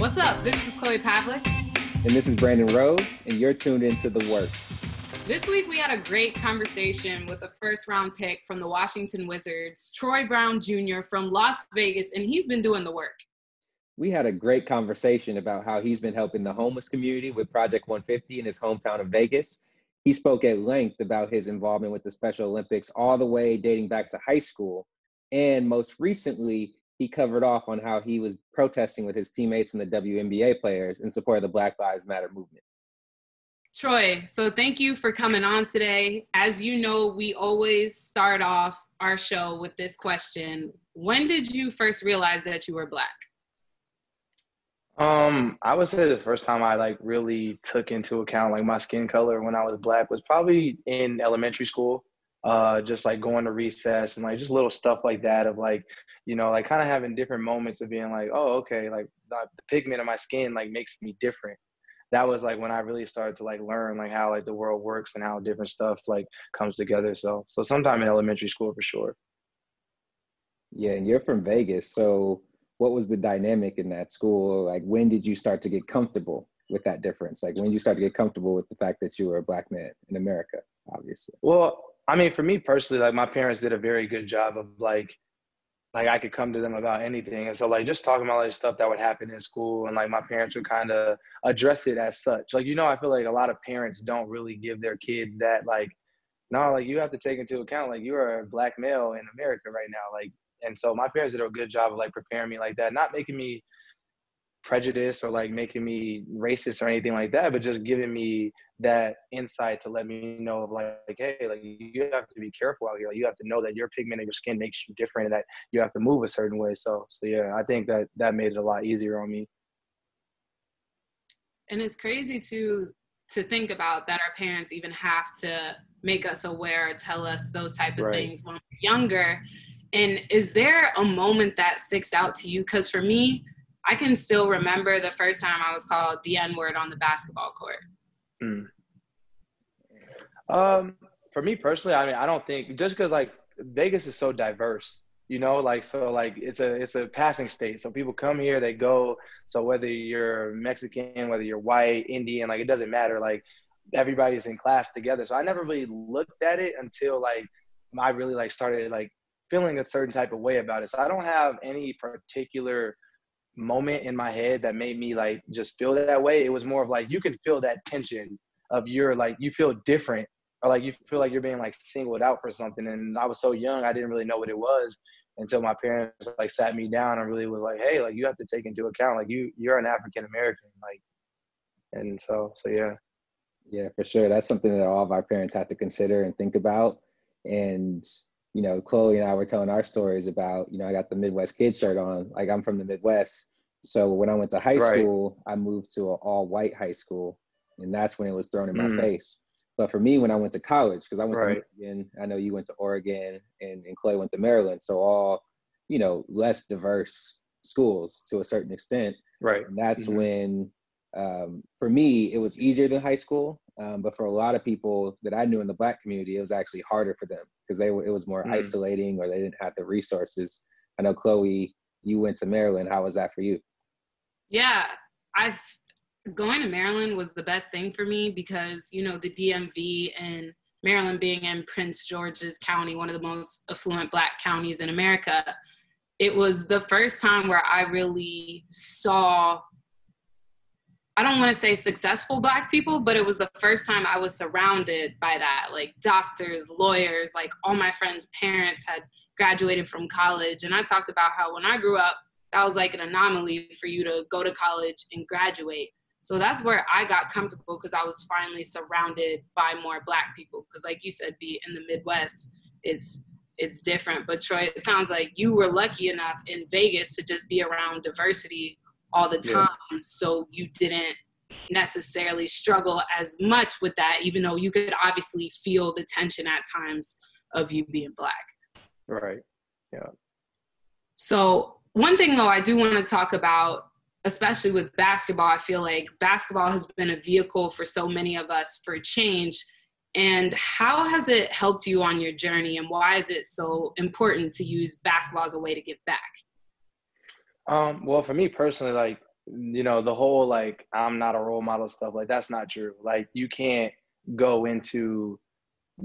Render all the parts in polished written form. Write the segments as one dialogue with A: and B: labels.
A: What's up? This is Chloe Pavlik.
B: And this is Brandon Rose, and you're tuned into The Work.
A: This week, we had a great conversation with a first-round pick from the Washington Wizards, Troy Brown Jr. from Las Vegas, and he's been doing the work.
B: We had a great conversation about how he's been helping the homeless community with Project 150 in his hometown of Vegas. He spoke at length about his involvement with the Special Olympics all the way dating back to high school. And most recently, he covered off on how he was protesting with his teammates and the WNBA players in support of the Black Lives Matter movement.
A: Troy, so thank you for coming on today. As you know, we always start off our show with this question. When did you first realize that you were Black?
C: I would say the first time I really took into account my skin color when I was Black was probably in elementary school. Just going to recess and just little stuff like that of kind of having different moments of being oh, okay, the pigment of my skin makes me different. That was when I really started to learn how the world works and how different stuff comes together. So sometime in elementary school for sure.
B: Yeah, and you're from Vegas, so what was the dynamic in that school? When did you start to get comfortable with that difference? When did you start to get comfortable with the fact that you were a Black man in America, obviously?
C: Well, I mean, for me personally, my parents did a very good job of I could come to them about anything. And so just talking about stuff that would happen in school, and my parents would kind of address it as such. I feel a lot of parents don't really give their kids that no, you have to take into account you are a Black male in America right now. And so my parents did a good job of preparing me like that, not making me prejudiced or making me racist or anything like that, but just giving me that insight to let me know of hey, you have to be careful out here. You have to know that your pigment of your skin makes you different and that you have to move a certain way. So yeah, I think that made it a lot easier on me.
A: And it's crazy to think about that our parents even have to make us aware or tell us those type of things when we're younger. And is there a moment that sticks out to you? Because for me, I can still remember the first time I was called the N-word on the basketball court.
C: For me personally, I mean, I don't think just because Vegas is so diverse, it's a passing state. So people come here, they go. So whether you're Mexican, whether you're white, Indian, it doesn't matter. Everybody's in class together. So I never really looked at it until I really started feeling a certain type of way about it. So I don't have any particular moment in my head that made me just feel that way. It was more of you can feel that tension of your you feel different, or you feel you're being singled out for something. And I was so young, I didn't really know what it was until my parents sat me down and really was hey, you have to take into account you're an African American, and so yeah.
B: Yeah, for sure. That's something that all of our parents have to consider and think about. And Chloe and I were telling our stories about, I got the Midwest Kid shirt on, I'm from the Midwest. So when I went to high school, I moved to an all white high school, and that's when it was thrown in my face. But for me, when I went to college, because I went to Michigan, I know you went to Oregon, and Chloe went to Maryland. So all, less diverse schools to a certain extent.
C: Right.
B: And that's when, for me, it was easier than high school. But for a lot of people that I knew in the Black community, it was actually harder for them because it was more isolating, or they didn't have the resources. I know, Chloe, you went to Maryland. How was that for you?
A: Yeah, going to Maryland was the best thing for me because, the DMV and Maryland being in Prince George's County, one of the most affluent Black counties in America, it was the first time where I really saw, I don't want to say successful Black people, but it was the first time I was surrounded by that, doctors, lawyers, all my friends' parents had graduated from college. And I talked about how when I grew up, that was an anomaly for you to go to college and graduate. So that's where I got comfortable because I was finally surrounded by more Black people. Because you said, be in the Midwest, it's different. But Troy, it sounds like you were lucky enough in Vegas to just be around diversity all the time. Yeah. So you didn't necessarily struggle as much with that, even though you could obviously feel the tension at times of you being Black.
C: Right. Yeah.
A: So one thing though, I do want to talk about, especially with basketball, I feel like basketball has been a vehicle for so many of us for change. And how has it helped you on your journey, and why is it so important to use basketball as a way to give back?
C: Well, for me personally, you know, the whole like I'm not a role model stuff, like that's not true. Like you can't go into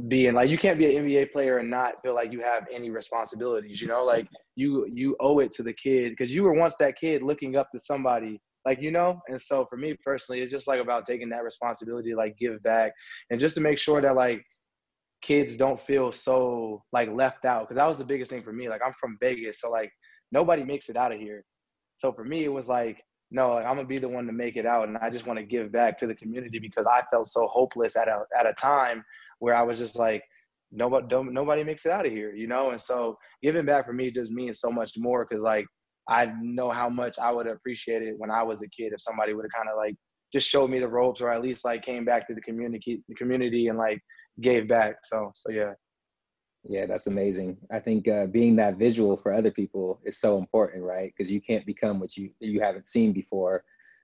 C: being like you can't be an NBA player and not feel like you have any responsibilities, you know, like you owe it to the kid because you were once that kid looking up to somebody, like, you know. And so for me personally, it's just like about taking that responsibility, like give back, and just to make sure that like kids don't feel so like left out, because that was the biggest thing for me. Like I'm from Vegas, so like nobody makes it out of here. So for me it was like, no, like I'm gonna be the one to make it out, and I just want to give back to the community because I felt so hopeless at a time where I was just like, nobody makes it out of here, you know. And so giving back for me just means so much more, because like I know how much I would appreciate it when I was a kid if somebody would have kind of like just showed me the ropes, or at least like came back to the community and like gave back. So yeah.
B: Yeah, that's amazing. I think being that visual for other people is so important, right? Because you can't become what you haven't seen before.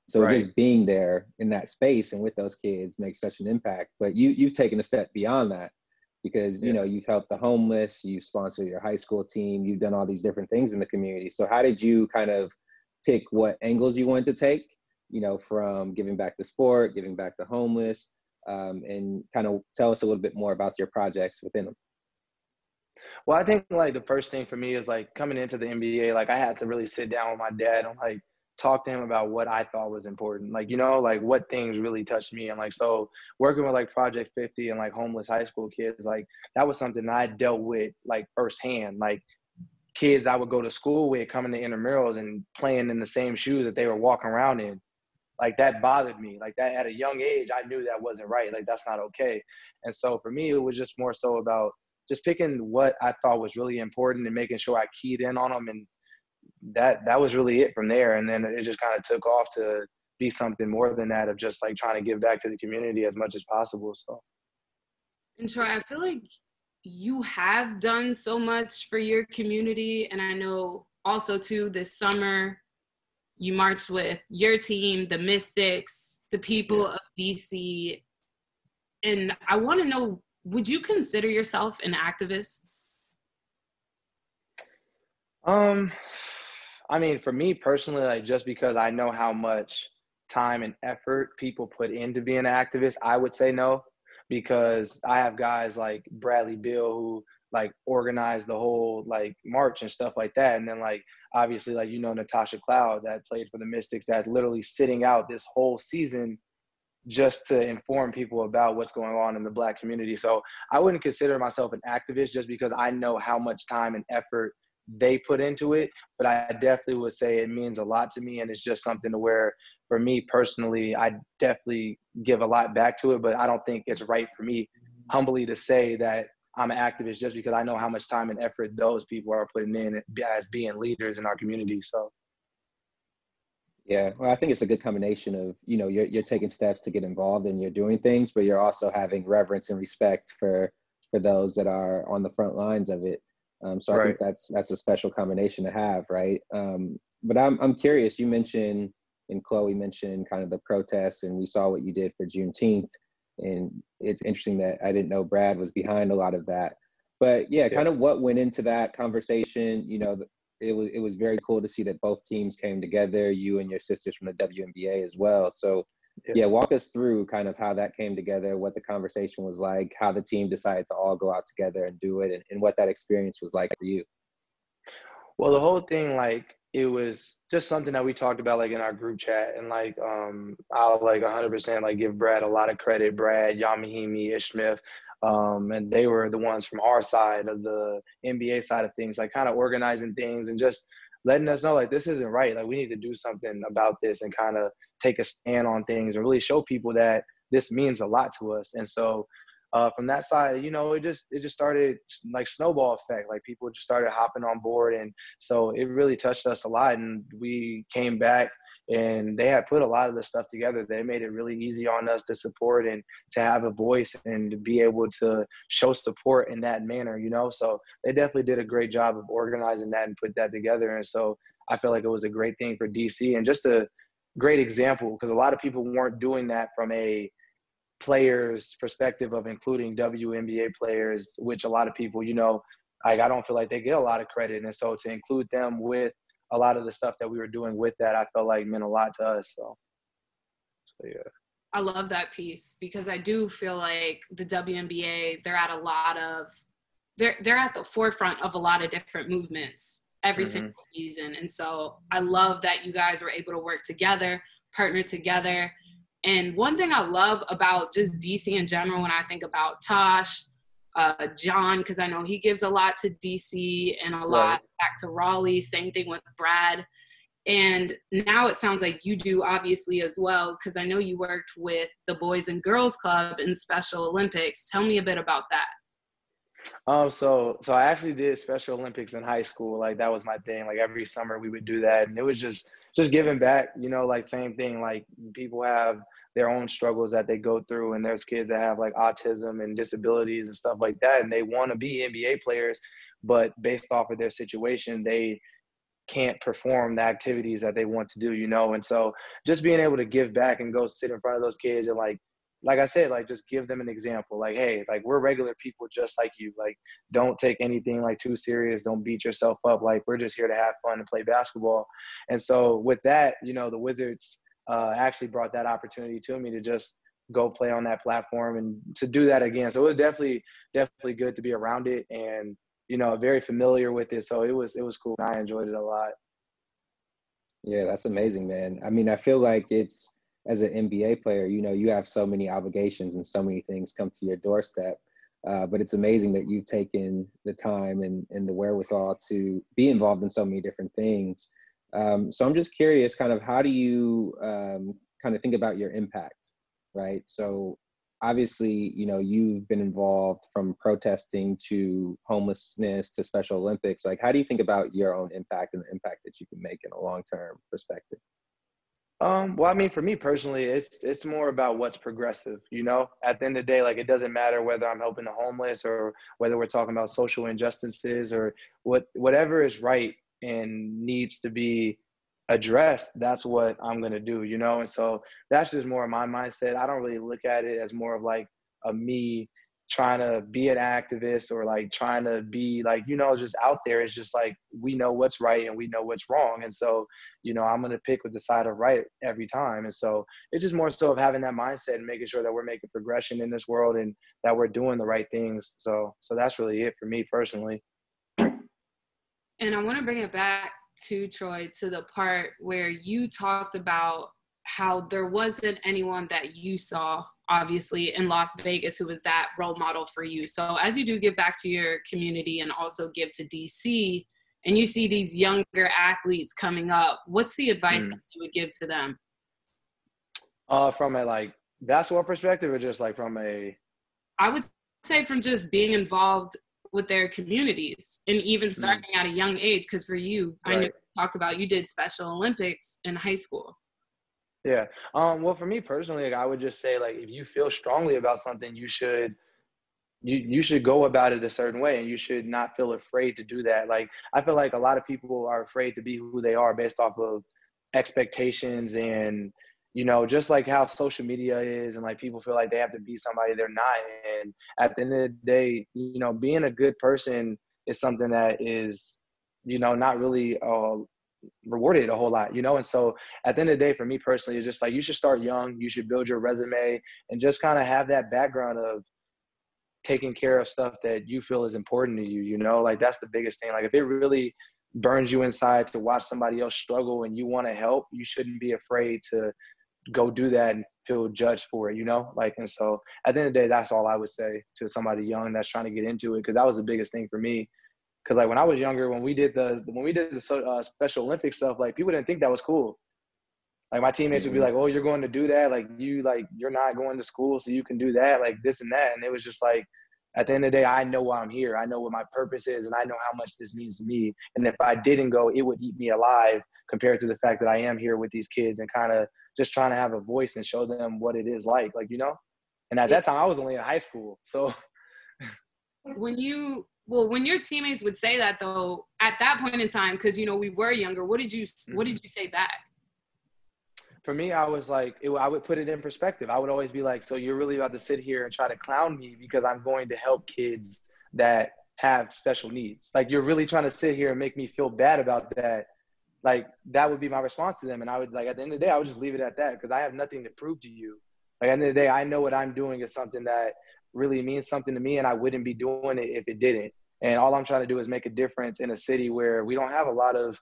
B: So
C: Right.
B: just being there in that space and with those kids makes such an impact. But you've taken a step beyond that, because
C: Yeah.
B: you've helped the homeless, you've sponsored your high school team, you've done all these different things in the community. So how did you kind of pick what angles you wanted to take? From giving back to sport, giving back to homeless, and kind of tell us a little bit more about your projects within them.
C: Well, I think like the first thing for me is like coming into the NBA, like I had to really sit down with my dad and like talk to him about what I thought was important. Like, you know, like what things really touched me. And like, so working with like Project 50 and like homeless high school kids, like that was something that I dealt with like firsthand. Like kids I would go to school with coming to intramurals and playing in the same shoes that they were walking around in. Like that bothered me. Like that at a young age, I knew that wasn't right. Like that's not okay. And so for me, it was just more so about just picking what I thought was really important and making sure I keyed in on them. And that was really it from there. And then it just kind of took off to be something more than that, of just like trying to give back to the community as much as possible. So.
A: And Troy, I feel like you have done so much for your community. And I know also too, this summer, you marched with your team, the Mystics, the people of DC. And I want to know, would you consider yourself an activist?
C: I mean, for me personally, like just because I know how much time and effort people put into being an activist, I would say no, because I have guys like Bradley Beal who like organized the whole like march and stuff like that. And then like obviously like, you know, Natasha that played for the Mystics, that's literally sitting out this whole season just to inform people about what's going on in the Black community. So I wouldn't consider myself an activist just because I know how much time and effort they put into it. But I definitely would say it means a lot to me. And it's just something to where, for me personally, I definitely give a lot back to it. But I don't think it's right for me humbly to say that I'm an activist just because I know how much time and effort those people are putting in as being leaders in our community. So.
B: Yeah, well, I think it's a good combination of, you're taking steps to get involved and you're doing things, but you're also having reverence and respect for those that are on the front lines of it. So I
C: Right.
B: think that's a special combination to have, right? But I'm curious. You mentioned, and Chloe mentioned, kind of the protests, and we saw what you did for Juneteenth, and it's interesting that I didn't know Brad was behind a lot of that. But yeah, kind of what went into that conversation. It was very cool to see that both teams came together, you and your sisters from the WNBA as well. So yeah, walk us through kind of how that came together, what the conversation was like, how the team decided to all go out together and do it, and what that experience was like for you.
C: Well, the whole thing, like, it was just something that we talked about, like, in our group chat. And, like, I'll, like, 100%, like, give Brad a lot of credit. Brad, Yamahimi, Ishmith, and they were the ones from our side of the NBA side of things, like, kind of organizing things and just letting us know, like, this isn't right. Like, we need to do something about this and kind of take a stand on things and really show people that this means a lot to us. And so from that side, it just started like snowball effect. Like people just started hopping on board, and so it really touched us a lot. And we came back, and they had put a lot of this stuff together. They made it really easy on us to support and to have a voice and to be able to show support in that manner. So they definitely did a great job of organizing that and put that together. And so I feel like it was a great thing for DC and just a great example, because a lot of people weren't doing that from a players' perspective of including WNBA players, which a lot of people, like, I don't feel like they get a lot of credit. And so to include them with a lot of the stuff that we were doing with that, I felt like meant a lot to us. So yeah.
A: I love that piece because I do feel like the WNBA, they're at the forefront of a lot of different movements every single season. And so I love that you guys were able to work together, partner together. And one thing I love about just DC in general, when I think about Tosh, John, because I know he gives a lot to DC and a lot back to Raleigh, same thing with Brad. And now it sounds like you do obviously as well, because I know you worked with the Boys and Girls Club in Special Olympics. Tell me a bit about that.
C: So I actually did Special Olympics in high school. Like that was my thing. Like every summer we would do that, and it was just giving back. You know, like same thing. Like people have their own struggles that they go through, and there's kids that have like autism and disabilities and stuff like that, and they want to be NBA players, but based off of their situation, they can't perform the activities that they want to do, you know? And so just being able to give back and go sit in front of those kids and like I said, like just give them an example. Like, hey, like we're regular people just like you. Like don't take anything like too serious. Don't beat yourself up. Like we're just here to have fun and play basketball. And so with that, you know, the Wizards actually brought that opportunity to me to just go play on that platform and to do that again. So it was definitely good to be around it and, you know, very familiar with it. So it was cool. I enjoyed it a lot.
B: Yeah, that's amazing, man. I mean, I feel like it's, as an NBA player, you know, you have so many obligations and so many things come to your doorstep. But it's amazing that you've taken the time and the wherewithal to be involved in so many different things. So I'm just curious, kind of, how do you kind of think about your impact, right? So obviously, you know, you've been involved from protesting to homelessness to Special Olympics. Like, how do you think about your own impact and the impact that you can make in a long-term perspective?
C: Well, I mean, for me personally, it's more about what's progressive, you know? At the end of the day, like it doesn't matter whether I'm helping the homeless or whether we're talking about social injustices or whatever is right and needs to be addressed, that's what I'm going to do, you know? And so that's just more of my mindset. I don't really look at it as more of like a me trying to be an activist or like trying to be like, you know, just out there. It's just like, we know what's right and we know what's wrong. And so, you know, I'm going to pick with the side of right every time. And so it's just more so of having that mindset and making sure that we're making progression in this world and that we're doing the right things. So that's really it for me personally.
A: And I want to bring it back to Troy, to the part where you talked about how there wasn't anyone that you saw, obviously, in Las Vegas who was that role model for you. So as you do give back to your community and also give to DC, and you see these younger athletes coming up, what's the advice that you would give to them?
C: From a like basketball perspective or just like from a?
A: I would say from just being involved with their communities and even starting at a young age. Because for you, I know you talked about you did Special Olympics in high school.
C: Yeah. Well, for me personally, like, I would just say, like, if you feel strongly about something, you should go about it a certain way, and you should not feel afraid to do that. Like, I feel like a lot of people are afraid to be who they are based off of expectations and, you know, just like how social media is, and like people feel like they have to be somebody they're not. And at the end of the day, you know, being a good person is something that is, you know, not really rewarded a whole lot, you know? And so at the end of the day, for me personally, it's just like, you should start young, you should build your resume and just kind of have that background of taking care of stuff that you feel is important to you, you know? Like that's the biggest thing. Like if it really burns you inside to watch somebody else struggle and you want to help, you shouldn't be afraid to go do that and feel judged for it, you know? Like, and so at the end of the day, that's all I would say to somebody young that's trying to get into it. Cause that was the biggest thing for me. Cause like when I was younger, when we did the Special Olympics stuff, like people didn't think that was cool. Like my teammates would be like, "Oh, you're going to do that? Like you're not going to school, so you can do that, like this and that." And it was just like, at the end of the day, I know why I'm here. I know what my purpose is, and I know how much this means to me. And if I didn't go, it would eat me alive compared to the fact that I am here with these kids and kind of just trying to have a voice and show them what it is like, you know? And at that time, I was only in high school, so.
A: When your teammates would say that, though, at that point in time, because, you know, we were younger, what did you say back?
C: For me, I was like, I would put it in perspective. I would always be like, so you're really about to sit here and try to clown me because I'm going to help kids that have special needs. Like, you're really trying to sit here and make me feel bad about that. like that would be my response to them. And I would, like, at the end of the day, I would just leave it at that, because I have nothing to prove to you. Like, at the end of the day, I know what I'm doing is something that really means something to me, and I wouldn't be doing it if it didn't. And all I'm trying to do is make a difference in a city where we don't have a lot of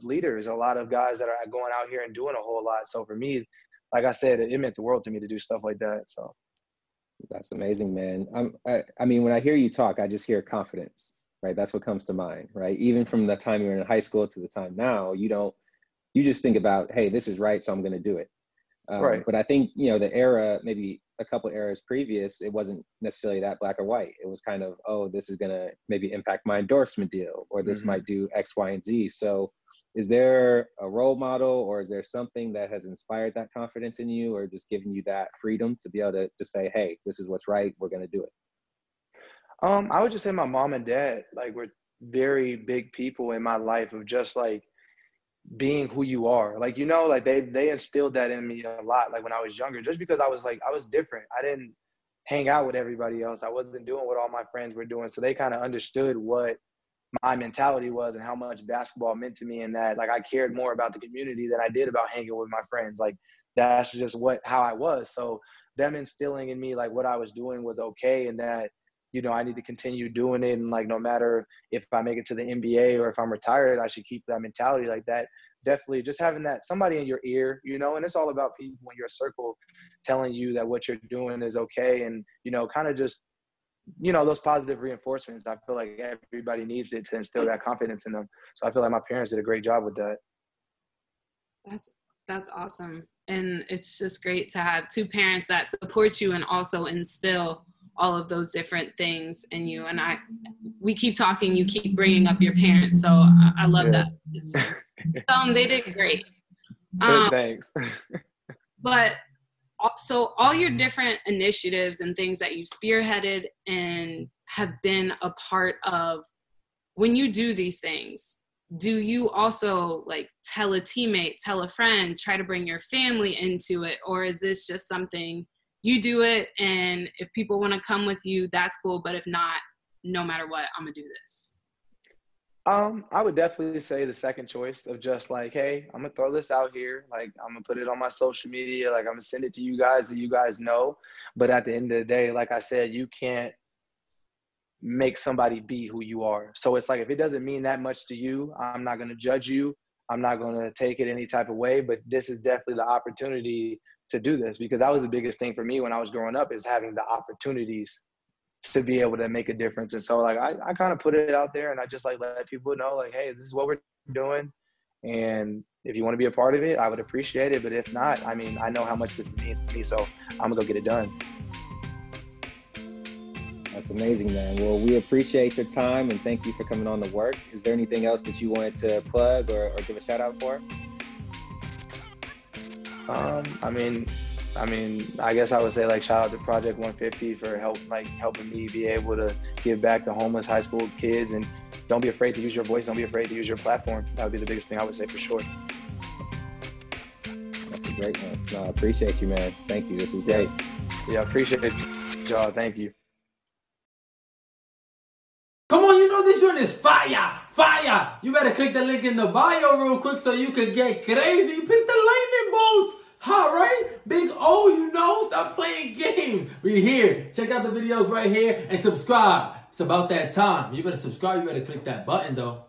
C: leaders, a lot of guys that are going out here and doing a whole lot. So for me, like I said, it meant the world to me to do stuff like that. So
B: That's amazing, man. I mean, when I hear you talk, I just hear confidence, right? That's what comes to mind, right? Even from the time you were in high school to the time now, you just think about, hey, this is right, so I'm going to do it.
C: right.
B: But I think, the era, maybe a couple eras previous, it wasn't necessarily that black or white. It was kind of, oh, this is going to maybe impact my endorsement deal, or this might do X, Y, and Z. So is there a role model, or is there something that has inspired that confidence in you, or just given you that freedom to be able to just say, hey, this is what's right, we're going to do it?
C: I would just say my mom and dad, like, were very big people in my life of just like being who you are. Like, like they instilled that in me a lot. Like when I was younger, just because I was different. I didn't hang out with everybody else. I wasn't doing what all my friends were doing. So they kind of understood what my mentality was and how much basketball meant to me, and that like I cared more about the community than I did about hanging with my friends. Like that's just how I was. So them instilling in me like what I was doing was okay, and that I need to continue doing it, and like no matter if I make it to the NBA or if I'm retired, I should keep that mentality like that. Definitely just having that somebody in your ear, and it's all about people in your circle telling you that what you're doing is okay, and kind of just those positive reinforcements. I feel like everybody needs it to instill that confidence in them. So I feel like my parents did a great job with that.
A: That's awesome. And it's just great to have two parents that support you and also instill all of those different things in you. And we keep talking, you keep bringing up your parents. So I love that. They did great.
C: Thanks.
A: But also all your different initiatives and things that you've spearheaded and have been a part of, when you do these things, do you also like tell a teammate, tell a friend, try to bring your family into it? Or is this just something you do it, and if people want to come with you, that's cool, but if not, no matter what, I'm gonna do this?
C: I would definitely say the second choice of just like, hey, I'm gonna throw this out here. Like I'm gonna put it on my social media. Like I'm gonna send it to you guys that you guys know. But at the end of the day, like I said, you can't make somebody be who you are. So it's like, if it doesn't mean that much to you, I'm not gonna judge you. I'm not gonna take it any type of way. But this is definitely the opportunity to do this, because that was the biggest thing for me when I was growing up, is having the opportunities to be able to make a difference. And so like I kind of put it out there, and I just like let people know like, hey, this is what we're doing, and if you want to be a part of it, I would appreciate it. But if not, I mean, I know how much this means to me, so I'm gonna go get it done.
B: That's amazing, man. Well, we appreciate your time, and thank you for coming on to work. Is there anything else that you wanted to plug or give a shout out for?
C: I guess I would say like shout out to Project 150 for helping me be able to give back to homeless high school kids, and don't be afraid to use your voice. Don't be afraid to use your platform. That would be the biggest thing I would say for sure.
B: That's a great one. No, I appreciate you, man. Thank you. This is great.
C: Yeah, I appreciate it, y'all. Thank you.
D: Come on, this joint is fire, fire. You better click the link in the bio real quick so you can get crazy. Pick the lightning bolts. All right, Big O, stop playing games. We here. Check out the videos right here and subscribe. It's about that time. You better subscribe. You better click that button, though.